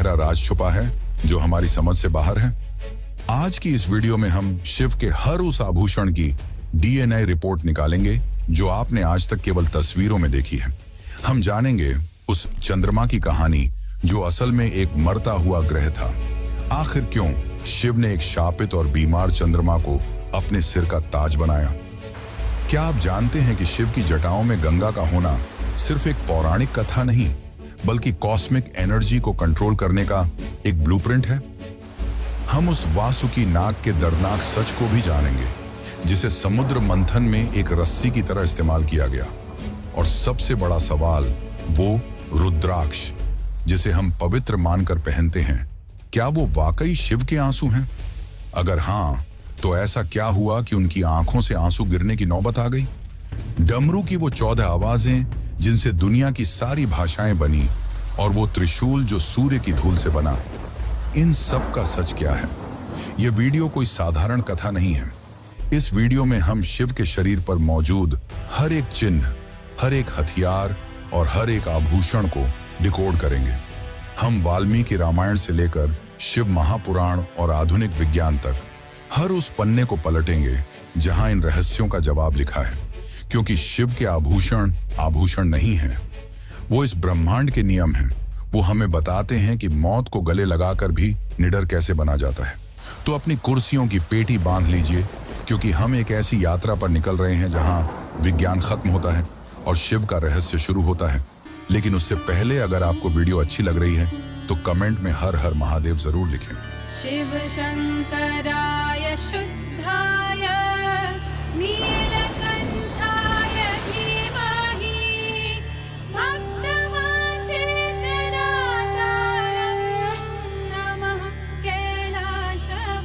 गहरा राज छुपा है जो हमारी समझ से बाहर है। आज की इस वीडियो में हम शिव के हर उस आभूषण की डीएनए रिपोर्ट निकालेंगे जो आपने आज तक केवल तस्वीरों में देखी है। हम जानेंगे उस चंद्रमा की कहानी जो असल में एक मरता हुआ ग्रह था। आखिर क्यों शिव ने एक शापित और बीमार चंद्रमा को अपने सिर का ताज बनाया? क्या आप जानते हैं कि शिव की जटाओं में गंगा का होना सिर्फ एक पौराणिक कथा नहीं बल्कि कॉस्मिक एनर्जी को कंट्रोल करने का एक ब्लूप्रिंट है? हम उस वासुकी नाग के दर्दनाक सच को भी जानेंगे जिसे समुद्र मंथन में एक रस्सी की तरह इस्तेमाल किया गया। और सबसे बड़ा सवाल, वो रुद्राक्ष जिसे हम पवित्र मानकर पहनते हैं, क्या वो वाकई शिव के आंसू हैं? अगर हाँ, तो ऐसा क्या हुआ कि उनकी आंखों से आंसू गिरने की नौबत आ गई? डमरू की वो 14 आवाजें जिनसे दुनिया की सारी भाषाएं बनी, और वो त्रिशूल जो सूर्य की धूल से बना, इन सब का सच क्या है? ये वीडियो कोई साधारण कथा नहीं है। इस वीडियो में हम शिव के शरीर पर मौजूद हर एक चिन्ह, हर एक हथियार और हर एक आभूषण को डिकोड करेंगे। हम वाल्मीकि रामायण से लेकर शिव महापुराण और आधुनिक विज्ञान तक हर उस पन्ने को पलटेंगे जहां इन रहस्यों का जवाब लिखा है। क्योंकि शिव के आभूषण आभूषण नहीं हैं, वो इस ब्रह्मांड के नियम हैं। वो हमें बताते हैं कि मौत को गले लगाकर भी निडर कैसे बना जाता है। तो अपनी कुर्सियों की पेटी बांध लीजिए, क्योंकि हम एक ऐसी यात्रा पर निकल रहे हैं जहां विज्ञान खत्म होता है और शिव का रहस्य शुरू होता है। लेकिन उससे पहले अगर आपको वीडियो अच्छी लग रही है तो कमेंट में हर हर महादेव जरूर लिखें। शिव शंकराय शुद्धाय नीलकंठाय धीमहि भक्तवांछितदातारं नमः कैलाशवासिने।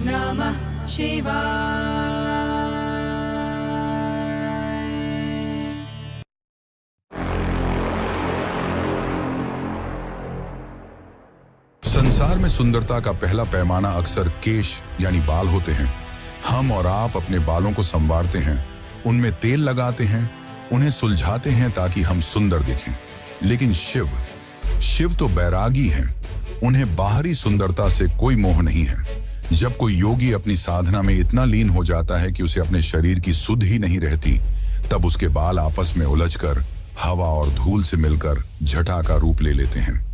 नमः शिवाय। संसार में सुंदरता का पहला पैमाना अक्सर केश यानी बाल होते हैं। हम और आप अपने बालों को संवारते हैं, उनमें तेल लगाते हैं, उन्हें सुलझाते हैं ताकि हम सुंदर दिखें। लेकिन शिव तो बैरागी हैं। उन्हें बाहरी सुंदरता से कोई मोह नहीं है। जब कोई योगी अपनी साधना में इतना लीन हो जाता है कि उसे अपने शरीर की सुध ही नहीं रहती, तब उसके बाल आपस में उलझकर हवा और धूल से मिलकर जटा का रूप ले लेते हैं।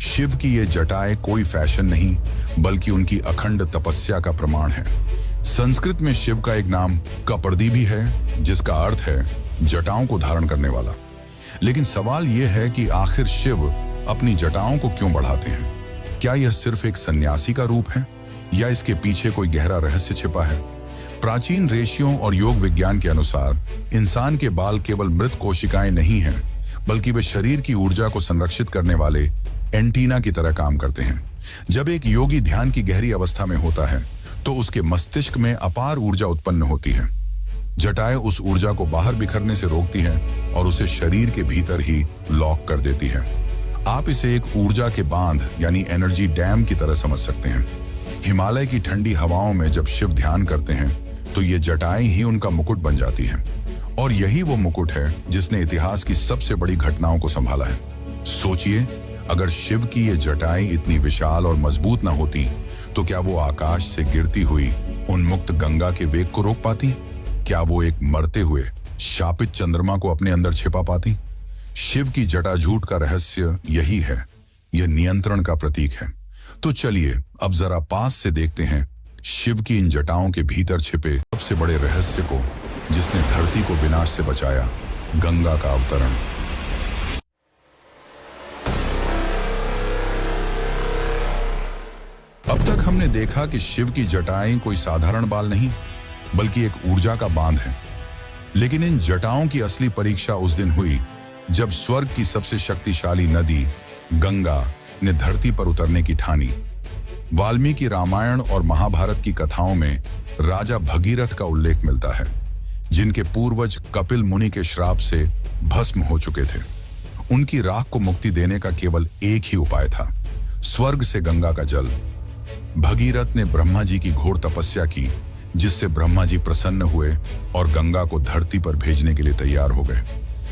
शिव की ये जटाएं कोई फैशन नहीं बल्कि उनकी अखंड तपस्या का प्रमाण है। संस्कृत में शिव का एक नाम कपर्दी भी है, जिसका अर्थ है जटाओं को धारण करने वाला। लेकिन सवाल यह है कि आखिर शिव अपनी जटाओं को क्यों बढ़ाते हैं? क्या यह सिर्फ एक सन्यासी का रूप है या इसके पीछे कोई गहरा रहस्य छिपा है? प्राचीन ऋषियों और योग विज्ञान के अनुसार इंसान के बाल केवल मृत कोशिकाएं नहीं हैं, बल्कि वे शरीर की ऊर्जा को संरक्षित करने वाले एंटीना की तरह काम करते हैं। जब एक योगी ध्यान की गहरी अवस्था में होता है तो उसके मस्तिष्क में अपार ऊर्जा उत्पन्न होती है। जटाएं उस ऊर्जा को बाहर बिखरने से रोकती हैं और उसे शरीर के भीतर ही लॉक कर देती है। आप इसे एक ऊर्जा के बांध यानी एनर्जी डैम की तरह समझ सकते हैं। हिमालय की ठंडी हवाओं में जब शिव ध्यान करते हैं तो ये जटाएं ही उनका मुकुट बन जाती हैं। और यही वो मुकुट है जिसने इतिहास की सबसे बड़ी घटनाओं को संभाला है। सोचिए, अगर शिव की ये जटाएं इतनी विशाल और मजबूत न होती तो क्या वो आकाश से गिरती हुई उन्मुक्त गंगा के वेग को रोक पाती? क्या वो एक मरते हुए शापित चंद्रमा को अपने अंदर छिपा पाती? शिव की जटाजूट का रहस्य यही है। यह नियंत्रण का प्रतीक है। तो चलिए अब जरा पास से देखते हैं शिव की इन जटाओं के भीतर छिपे सबसे बड़े रहस्य को, जिसने धरती को विनाश से बचाया, गंगा का अवतरण। अब तक हमने देखा कि शिव की जटाएं कोई साधारण बाल नहीं बल्कि एक ऊर्जा का बांध है। लेकिन इन जटाओं की असली परीक्षा उस दिन हुई जब स्वर्ग की सबसे शक्तिशाली नदी गंगा ने धरती पर उतरने की ठानी। वाल्मीकि रामायण और महाभारत की कथाओं में राजा भगीरथ का उल्लेख मिलता है, जिनके पूर्वज कपिल मुनि के श्राप से भस्म हो चुके थे। उनकी राख को मुक्ति देने का केवल एक ही उपाय था, स्वर्ग से गंगा का जल। भगीरथ ने ब्रह्मा जी की घोर तपस्या की, जिससे ब्रह्मा जी प्रसन्न हुए और गंगा को धरती पर भेजने के लिए तैयार हो गए।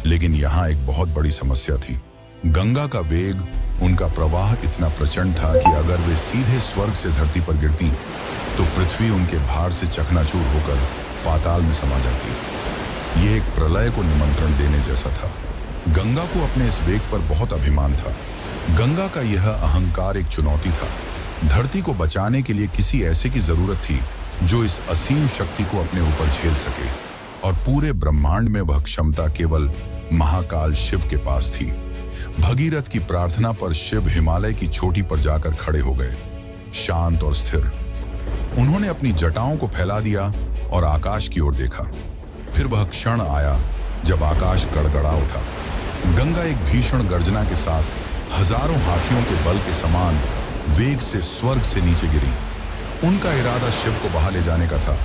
लेकिन यहाँ एक बहुत बड़ी समस्या थी। गंगा का वेग, उनका प्रवाह इतना प्रचंड था कि अगर वे सीधे स्वर्ग से धरती पर गिरती तो पृथ्वी उनके भार से चकनाचूर होकर पाताल में समा जाती। ये एक प्रलय को निमंत्रण देने जैसा था। गंगा को अपने इस वेग पर बहुत अभिमान था। गंगा का यह अहंकार एक चुनौती था। धरती को बचाने के लिए किसी ऐसे की जरूरत थी जो इस असीम शक्ति को अपने ऊपर झेल सके, और पूरे ब्रह्मांड में वह क्षमता केवल महाकाल शिव के पास थी। भगीरथ की प्रार्थना पर शिव हिमालय की चोटी पर जाकर खड़े हो गए, शांत और स्थिर। उन्होंने अपनी जटाओं को फैला दिया और आकाश की ओर देखा। फिर वह क्षण आया जब आकाश गड़गड़ा उठा। गंगा एक भीषण गर्जना के साथ हजारों हाथियों के बल के समान वेग से स्वर्ग से नीचे गिरी। उनका इरादा शिव को बहा ले जाने का था,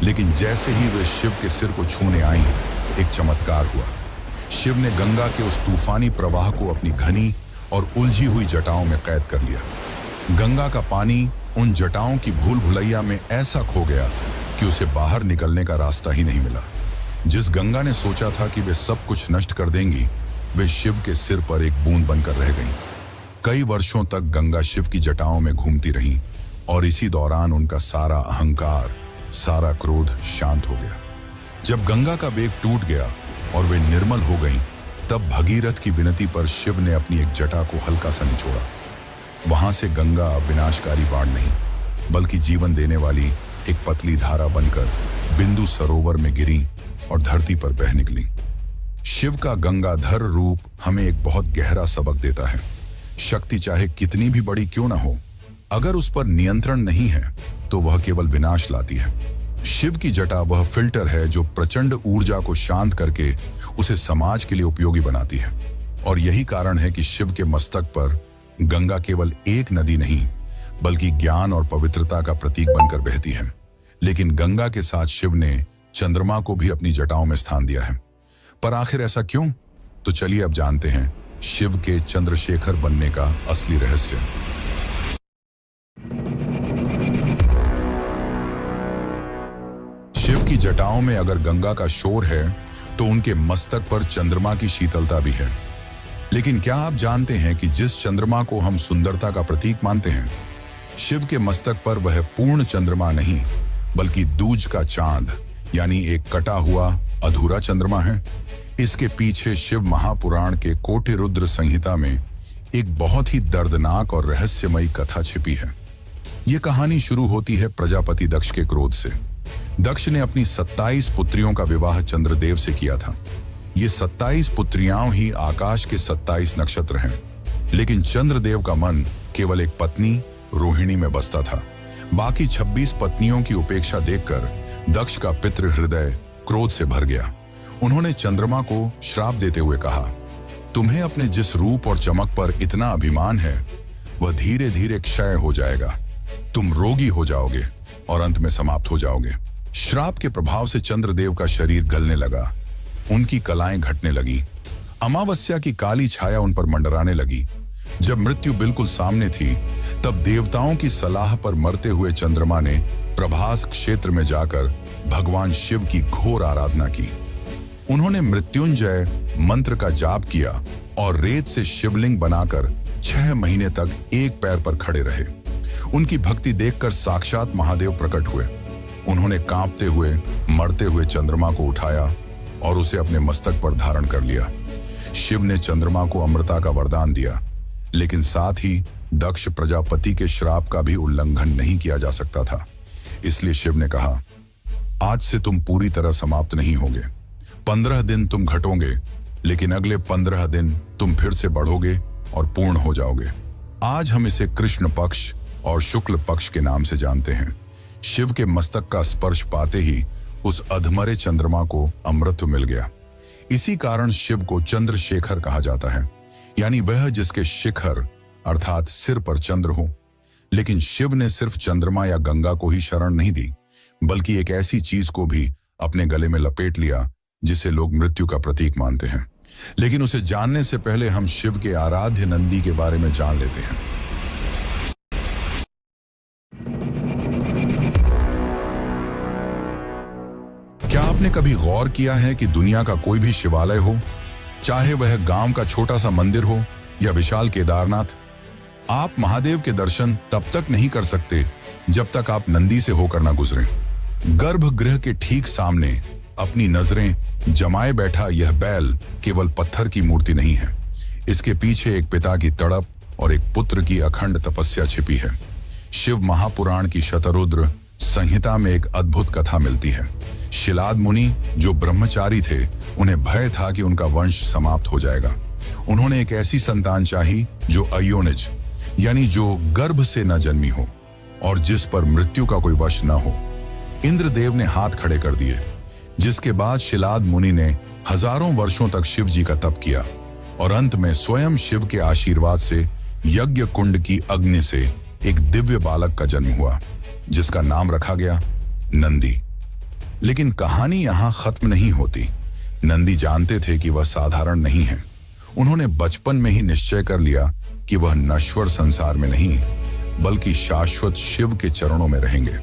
लेकिन जैसे ही वे शिव के सिर को छूने आईं, एक चमत्कार हुआ। शिव ने गंगा के उस तूफानी प्रवाह को अपनी घनी और उलझी हुई जटाओं में कैद कर लिया। गंगा का पानी उन जटाओं की भूल भुलैया में ऐसा खो गया कि उसे बाहर निकलने का रास्ता ही नहीं मिला। जिस गंगा ने सोचा था कि वे सब कुछ नष्ट कर देंगी, वे शिव के सिर पर एक बूंद बनकर रह गईं। कई वर्षों तक गंगा शिव की जटाओं में घूमती रहीं, और इसी दौरान उनका सारा अहंकार, सारा क्रोध शांत हो गया। जब गंगा का वेग टूट गया और वे निर्मल हो गईं, तब भगीरथ की विनती पर शिव ने अपनी एक जटा को हल्का सा निचोड़ा। वहां से गंगा अब विनाशकारी बाढ़ नहीं, बल्कि जीवन देने वाली एक पतली धारा बनकर बिंदु सरोवर में गिरी और धरती पर बह निकली। शिव का गंगाधर रूप हमें एक बहुत गहरा सबक देता है। शक्ति चाहे कितनी भी बड़ी क्यों ना हो, अगर उस पर नियंत्रण नहीं है तो वह केवल विनाश लाती है। शिव की जटा वह फिल्टर है जो प्रचंड ऊर्जा को शांत करके उसे समाज के लिए उपयोगी बनाती है। और यही कारण है कि शिव के मस्तक पर गंगा केवल एक नदी नहीं, बल्कि ज्ञान और पवित्रता का प्रतीक बनकर बहती है। लेकिन गंगा के साथ शिव ने चंद्रमा को भी अपनी जटाओं में स्थान दिया है। पर आखिर ऐसा क्यों? तो चलिए अब जानते हैं शिव के चंद्रशेखर बनने का असली रहस्य। शिव की जटाओं में अगर गंगा का शोर है, तो उनके मस्तक पर चंद्रमा की शीतलता भी है। लेकिन क्या आप जानते हैं कि जिस चंद्रमा को हम सुंदरता का प्रतीक मानते हैं, शिव के मस्तक पर वह पूर्ण चंद्रमा नहीं, बल्कि दूज का चांद, यानी एक कटा हुआ अधूरा चंद्रमा है। इसके पीछे शिव महापुराण के कोटि रुद्र संहिता में एक बहुत ही दर्दनाक और रहस्यमयी कथा छिपी है। यह कहानी शुरू होती है प्रजापति दक्ष के क्रोध से। दक्ष ने अपनी 27 पुत्रियों का विवाह चंद्रदेव से किया था। ये 27 पुत्रियां ही आकाश के 27 नक्षत्र हैं। लेकिन चंद्रदेव का मन केवल एक पत्नी रोहिणी में बसता था। बाकी 26 पत्नियों की उपेक्षा देखकर दक्ष का पितृ हृदय क्रोध से भर गया। उन्होंने चंद्रमा को श्राप देते हुए कहा, तुम्हें अपने जिस रूप और चमक पर इतना अभिमान है, वह धीरे धीरे क्षय हो जाएगा। तुम रोगी हो जाओगे और अंत में समाप्त हो जाओगे। श्राप के प्रभाव से चंद्रदेव का शरीर गलने लगा, उनकी कलाएं घटने लगी, अमावस्या की काली छाया उन पर मंडराने लगी। जब मृत्यु बिल्कुल सामने थी, तब देवताओं की सलाह पर मरते हुए चंद्रमा ने प्रभास क्षेत्र में जाकर भगवान शिव की घोर आराधना की। उन्होंने मृत्युंजय मंत्र का जाप किया और रेत से शिवलिंग बनाकर 6 महीने तक एक पैर पर खड़े रहे। उनकी भक्ति देखकर साक्षात महादेव प्रकट हुए। उन्होंने कांपते हुए मरते हुए चंद्रमा को उठाया और उसे अपने मस्तक पर धारण कर लिया। शिव ने चंद्रमा को अमृता का वरदान दिया, लेकिन साथ ही दक्ष प्रजापति के श्राप का भी उल्लंघन नहीं किया जा सकता था। इसलिए शिव ने कहा, आज से तुम पूरी तरह समाप्त नहीं होगे। 15 दिन तुम घटोगे, लेकिन अगले 15 दिन तुम फिर से बढ़ोगे और पूर्ण हो जाओगे। आज हम इसे कृष्ण पक्ष और शुक्ल पक्ष के नाम से जानते हैं। शिव के मस्तक का स्पर्श पाते ही उस अधमरे चंद्रमा को अमृत मिल गया। इसी कारण शिव को चंद्रशेखर कहा जाता है, यानी वह जिसके शिखर अर्थात सिर पर चंद्र हो। लेकिन शिव ने सिर्फ चंद्रमा या गंगा को ही शरण नहीं दी, बल्कि एक ऐसी चीज को भी अपने गले में लपेट लिया जिसे लोग मृत्यु का प्रतीक मानते हैं। लेकिन उसे जानने से पहले हम शिव के आराध्य नंदी के बारे में जान लेते हैं। क्या आपने कभी गौर किया है कि दुनिया का कोई भी शिवालय हो, चाहे वह गांव का छोटा सा मंदिर हो या विशाल केदारनाथ। आप महादेव के दर्शन तब तक नहीं कर सकते जब तक आप नंदी से होकर ना गुजरें। गर्भगृह के ठीक सामने अपनी नजरें जमाए बैठा यह बैल केवल पत्थर की मूर्ति नहीं है। इसके पीछे एक पिता की तड़प और एक पुत्र की अखंड तपस्या छिपी है। शिव महापुराण की शतरुद्र संहिता में एक अद्भुत कथा मिलती है। शिलाद मुनि जो ब्रह्मचारी थे, उन्हें भय था कि उनका वंश समाप्त हो जाएगा। उन्होंने एक ऐसी संतान चाही जो अयोनिज यानी जो गर्भ से न जन्मी हो और जिस पर मृत्यु का कोई वश न हो। इंद्रदेव ने हाथ खड़े कर दिए, जिसके बाद शिलाद मुनि ने हजारों वर्षों तक शिव जी का तप किया और अंत में स्वयं शिव के आशीर्वाद से यज्ञ कुंड की अग्नि से एक दिव्य बालक का जन्म हुआ, जिसका नाम रखा गया नंदी। लेकिन कहानी यहां खत्म नहीं होती। नंदी जानते थे कि वह साधारण नहीं है। उन्होंने बचपन में ही निश्चय कर लिया कि वह नश्वर संसार में नहीं बल्कि शाश्वत शिव के चरणों में रहेंगे।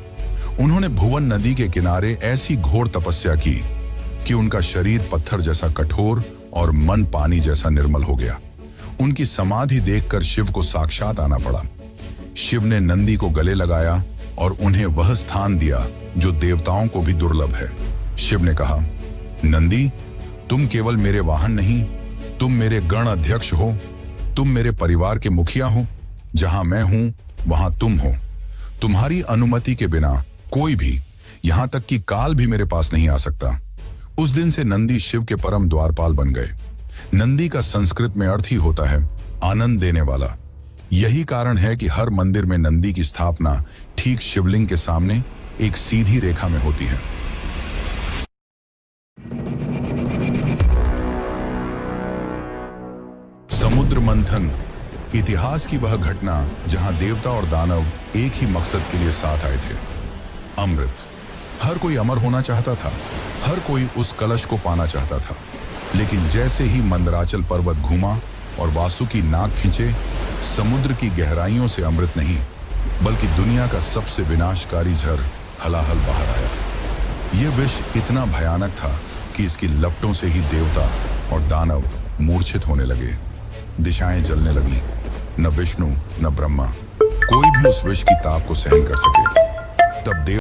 उन्होंने भुवन नदी के किनारे ऐसी घोर तपस्या की कि उनका शरीर पत्थर जैसा कठोर और मन पानी जैसा निर्मल हो गया। उनकी समाधि देखकर शिव को साक्षात आना पड़ा। शिव ने नंदी को गले लगाया और उन्हें वह स्थान दिया जो देवताओं को भी दुर्लभ है। शिव ने कहा, नंदी, तुम केवल मेरे वाहन नहीं, तुम मेरे गण अध्यक्ष हो, तुम मेरे परिवार के मुखिया हो। जहां मैं हूं वहां तुम हो। तुम्हारी अनुमति के बिना कोई भी, यहां तक कि काल भी मेरे पास नहीं आ सकता। उस दिन से नंदी शिव के परम द्वारपाल बन गए। नंदी का संस्कृत में अर्थ ही होता है आनंद देने वाला। यही कारण है कि हर मंदिर में नंदी की स्थापना ठीक शिवलिंग के सामने एक सीधी रेखा में होती है। समुद्र मंथन, इतिहास की वह घटना जहां देवता और दानव एक ही मकसद के लिए साथ आए थे, अमृत। हर कोई अमर होना चाहता था, हर कोई उस कलश को पाना चाहता था। लेकिन जैसे ही मंदराचल पर्वत घूमा और वासुकी नाक खींचे, समुद्र की गहराइयों से अमृत नहीं बल्कि दुनिया का सबसे विनाशकारी झर हलाहल बाहर आया। यह विष इतना भयानक था कि इसकी लपटों से ही देवता और दानव मूर्छित होने लगे। दिशाएं जलने लगीं। न विष्णु न ब्रह्मा, कोई भी उस विष की ताप को सहन कर सके। तब देव